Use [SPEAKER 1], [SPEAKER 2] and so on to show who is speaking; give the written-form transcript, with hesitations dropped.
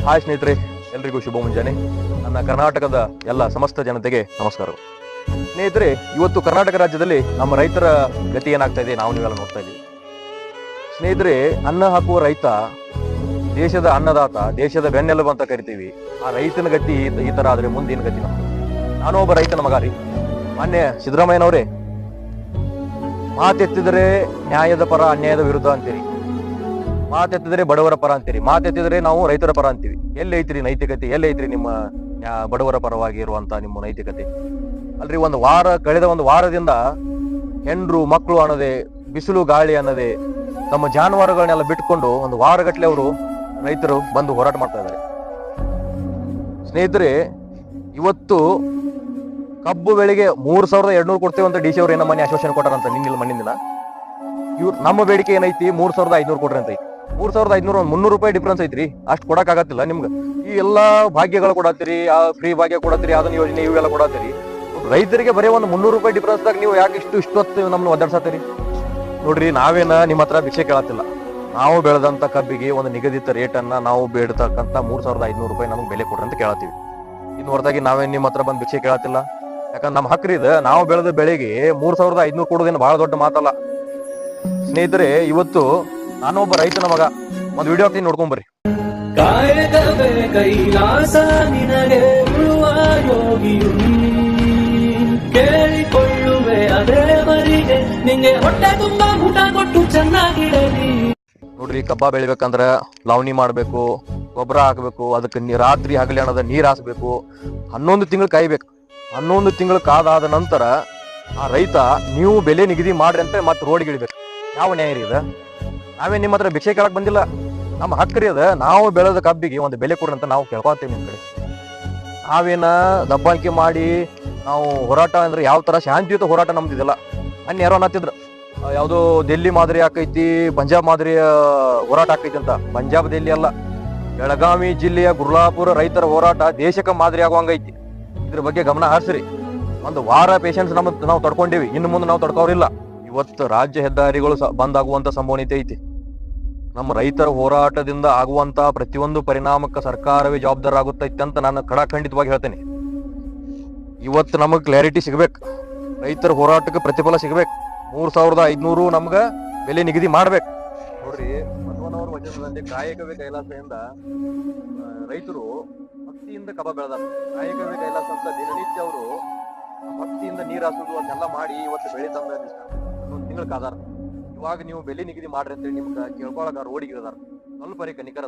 [SPEAKER 1] Hi ಸ್ನೇಹಿತರೆ, ಎಲ್ರಿಗೂ ಶುಭ ಮುಂಜಾನೆ. ನನ್ನ ಕರ್ನಾಟಕದ ಎಲ್ಲ ಸಮಸ್ತ ಜನತೆಗೆ ನಮಸ್ಕಾರಗಳು. ಸ್ನೇಹಿತರೆ, ಇವತ್ತು ಕರ್ನಾಟಕ ರಾಜ್ಯದಲ್ಲಿ ನಮ್ಮ ರೈತರ ಗತಿ ಏನಾಗ್ತಾ ಇದೆ ನಾವು ನೀವೆಲ್ಲ ನೋಡ್ತಾ ಇದ್ದೀವಿ. ಸ್ನೇಹಿತರೆ, ಅನ್ನ ಹಾಕುವ ರೈತ ದೇಶದ ಅನ್ನದಾತ, ದೇಶದ ಬೆನ್ನೆಲುಬು ಅಂತ ಕರಿತೀವಿ. ಆ ರೈತನ ಗತಿ ಈ ತರ ಆದ್ರೆ ಮುಂದಿನ ಗತಿ ನಮ್ದು. ನಾನು ಒಬ್ಬ ರೈತನ ಮಗ ರೀ. ಮಾನ್ಯ ಸಿದ್ದರಾಮಯ್ಯನವರೇ, ಮಾತೆತ್ತಿದರೆ ನ್ಯಾಯದ ಪರ, ಅನ್ಯಾಯದ ವಿರುದ್ಧ ಅಂತೀರಿ. ಮಾತೆತ್ತಿದ್ರೆ ಬಡವರ ಪರ ಅಂತೀರಿ. ಮಾತೆತ್ತಿದ್ರೆ ನಾವು ರೈತರ ಪರ ಅಂತೀವಿ. ಎಲ್ಲಿ ಐತ್ರಿ ನೈತಿಕತೆ? ಎಲ್ಲಿ ಐತ್ರಿ ನಿಮ್ಮ ಬಡವರ ಪರವಾಗಿ ಇರುವಂತ ನಿಮ್ಮ ನೈತಿಕತೆ? ಅಲ್ರಿ, ಕಳೆದ ಒಂದು ವಾರದಿಂದ ಹೆಂಡ್ರು ಮಕ್ಕಳು ಅನ್ನೋದೇ, ಬಿಸಿಲು ಗಾಳಿ ಅನ್ನೋದೇ, ತಮ್ಮ ಜಾನುವಾರುಗಳನ್ನೆಲ್ಲ ಬಿಟ್ಕೊಂಡು ಒಂದು ವಾರಗಟ್ಲೆ ಅವರು ರೈತರು ಬಂದು ಹೋರಾಟ ಮಾಡ್ತಾ ಇದ್ದಾರೆ. ಸ್ನೇಹಿತರೆ, ಇವತ್ತು ಕಬ್ಬು ಬೆಳೆಗೆ 3,200 ಕೊಡ್ತೇವೆ ಅಂತ DC ಅವ್ರು ಏನೋ ಮನೆ ಆಶ್ವಾಸನೆ ಕೊಟ್ಟಾರಂತ ನಿನ್ನಿಲ್ಲ ಮಣ್ಣಿನ ದಿನ. ಇವ್ರು ನಮ್ಮ ಬೇಡಿಕೆ ಏನೈತಿ 3,500 ಕೊಡ್ರಿ ಅಂತ ಐತಿ. 3,500 300 ರೂಪಾಯಿ ಡಿಫ್ರೆನ್ಸ್ ಐತ್ರಿ. ಅಷ್ಟು ಕೊಡಕ್ ಆಗತ್ತಿಲ್ಲ ನಿಮ್ಗೆ. ಈ ಎಲ್ಲಾ ಭಾಗ್ಯಗಳು ಕೊಡತ್ತೀರಿ, ಫ್ರೀ ಭಾಗ್ಯ ಕೊಡತ್ತೀರಿ, ಅದನ್ನ ಯೋಜನೆ ಇವೆಲ್ಲ ಕೊಡತ್ತೀರಿ. ರೈತರಿಗೆ ಬರೀ ಒಂದು 300 ರೂಪಾಯಿ ಡಿಫ್ರೆನ್ಸ್ ದಾಗ ನೀವು ಯಾಕೆ ಇಷ್ಟೊತ್ತು ನಮ್ನ ಒದ್ದಾಡ್ಸತ್ತೀರಿ? ನೋಡ್ರಿ, ನಾವೇನ ನಿಮ್ಮ ಹತ್ರ ಭಿಕ್ಷೆ ಕೇಳತ್ತಿಲ್ಲ. ನಾವು ಬೆಳೆದಂತ ಕಬ್ಬಿಗೆ ಒಂದು ನಿಗದಿತ ರೇಟ್ ಅನ್ನ ನಾವು ಬೇಡತಕ್ಕಂತ 3,500 ರೂಪಾಯಿ ನಮ್ಗೆ ಬೆಲೆ ಕೊಡ್ರಿ ಅಂತ ಕೇಳತ್ತೀವಿ. ಇನ್ನು ಹೊರತಾಗಿ ನಾವೇನ್ ನಿಮ್ಮ ಹತ್ರ ಬಂದು ಭಿಕ್ಷೆ ಕೇಳತ್ತಿಲ್ಲ. ಯಾಕಂದ್ರೆ ನಮ್ಮ ಹಕ್ಕ್ರಿ ಇದು. ನಾವು ಬೆಳೆದ ಬೆಳೆಗೆ 3,500 ಕೊಡೋದೇನು ಬಹಳ ದೊಡ್ಡ ಮಾತಲ್ಲ. ಸ್ನೇಹಿತರೆ, ಇವತ್ತು ನಾನೊಬ್ಬ ರೈತನ ಮಗ. ಒಂದು ವಿಡಿಯೋ ಹಾಕ್ತೀನಿ, ನೋಡ್ಕೊಂಬರ್ರಿ.
[SPEAKER 2] ಕಾಯಕವೇ ಕೈಲಾಸ ನಿನಗೆ ಉಳುವ ಯೋಗಿಯು, ಕೇಳಿಕೊಳ್ಳುವೆ ಅದೇ ಮರಿಗೆ, ನಿಂಗೆ ಹೊಟ್ಟೆ ತುಂಬಾ ಊಟ ಕೊಟ್ಟು ಚೆನ್ನಾಗಿರಲಿ.
[SPEAKER 1] ನೋಡ್ರಿ, ಕಬ್ಬ ಬೆಳಿಬೇಕಂದ್ರ ಲಾವಣಿ ಮಾಡ್ಬೇಕು, ಗೊಬ್ಬರ ಹಾಕ್ಬೇಕು, ಅದಕ್ಕೆ ರಾತ್ರಿ ಹಗಲಿ ಅನ್ನೋದ ನೀರ್ ಹಾಸ್ಬೇಕು. 11 ತಿಂಗಳು ಕಾಯ್ಬೇಕು. 11 ತಿಂಗಳು ಕಾದಾದ ನಂತರ ಆ ರೈತ ನೀವು ಬೆಲೆ ನಿಗದಿ ಮಾಡ್ರಿ ಅಂತ ಮತ್ತೆ ರೋಡ್ಗೆ ಇಳಿಬೇಕು. ಯಾವ ನ್ಯಾಯ ರೀ ಅದ? ನಾವೇ ನಿಮ್ಮ ಹತ್ರ ಭಿಕ್ಷೆ ಕೇಳಕ್ ಬಂದಿಲ್ಲ. ನಮ್ಮ ಹಕ್ಕ್ರಿ ಅದ. ನಾವು ಬೆಳೆದ ಕಬ್ಬಿಗೆ ಒಂದು ಬೆಲೆ ಕೊಡ್ರಿ ಅಂತ ನಾವು ಕೇಳ್ಕೊತೀವಿ ನಿಮ್ ಕಡೆ. ನಾವೇನ ದಬ್ಬಾಣಿಕೆ ಮಾಡಿ ನಾವು ಹೋರಾಟ ಅಂದ್ರೆ ಯಾವ ತರ ಶಾಂತಿಯುತ ಹೋರಾಟ ನಮ್ದಿದೆಲ್ಲ. ಯಾರೋ ಅನ್ನತ್ತಿದ್ರು ಯಾವ್ದೋ ಡೆಲ್ಲಿ ಮಾದರಿ ಆಕೈತಿ, ಪಂಜಾಬ್ ಮಾದರಿಯ ಹೋರಾಟ ಆಕೈತಿ ಅಂತ. ಪಂಜಾಬ್ ಡೆಲ್ಲಿ ಅಲ್ಲ, ಬೆಳಗಾವಿ ಜಿಲ್ಲೆಯ ಗುರ್ಲಾಪುರ ರೈತರ ಹೋರಾಟ ದೇಶಕ್ಕೆ ಮಾದರಿ ಆಗುವಂಗೈತಿ. ಇದ್ರ ಬಗ್ಗೆ ಗಮನ ಹರಿಸ್ರಿ. ಒಂದು ವಾರ ಪೇಷನ್ಸ್ ನಾವು ತಡ್ಕೊಂಡಿವಿ. ಇನ್ನು ಮುಂದೆ ನಾವು ತಡ್ಕೋರಿಲ್ಲ. ಇವತ್ತು ರಾಜ್ಯ ಹೆದ್ದಾರಿಗಳು ಬಂದ್ ಆಗುವಂತ ಸಂಭವನೀಯತೆ ಐತಿ. ನಮ್ಮ ರೈತರ ಹೋರಾಟದಿಂದ ಆಗುವಂತ ಪ್ರತಿಯೊಂದು ಪರಿಣಾಮಕ್ಕೆ ಸರ್ಕಾರವೇ ಜವಾಬ್ದಾರ ಆಗುತ್ತೈತೆ ಅಂತ ನಾನು ಖಂಡಿತವಾಗಿ ಹೇಳ್ತೇನೆ. ಇವತ್ತು ನಮಗ್ ಕ್ಲಾರಿಟಿ ಸಿಗ್ಬೇಕು. ರೈತರ ಹೋರಾಟಕ್ಕೆ ಪ್ರತಿಫಲ ಸಿಗ್ಬೇಕು. 3,500 ನಮ್ಗ ಬೆಲೆ ನಿಗದಿ ಮಾಡ್ಬೇಕು. ನೋಡ್ರಿ, ಬಸವನವರ ವಚನದಂತೆ ಕಾಯಕವೇ ಕೈಲಾಸದಿಂದ ರೈತರು ಭಕ್ತಿಯಿಂದ ಕಬ್ಬ ಬೆಳೆದಾರ. ಕಾಯಕವೇ ಕೈಲಾಸ ಅಂತ ದಿನನಿತ್ಯ ಅವರು ಭಕ್ತಿಯಿಂದ ನೀರ್ ಹಾಸೋದು ಅದನ್ನೆಲ್ಲ ಮಾಡಿ ಇವತ್ತು ಬೆಳೆ ತಂದ 11 ತಿಂಗಳ ಕಾದಾರ. ಇವಾಗ ನೀವು ಬೆಲೆ ನಿಗದಿ ಮಾಡ್ರಿ ಅಂತೇಳಿ ನಿಮ್ಗೆ ಕೇಳ್ಕೊಳಕ ರೋಡಿಗೆ ಇದಾರ. ಸ್ವಲ್ಪ ಕನಿಕರ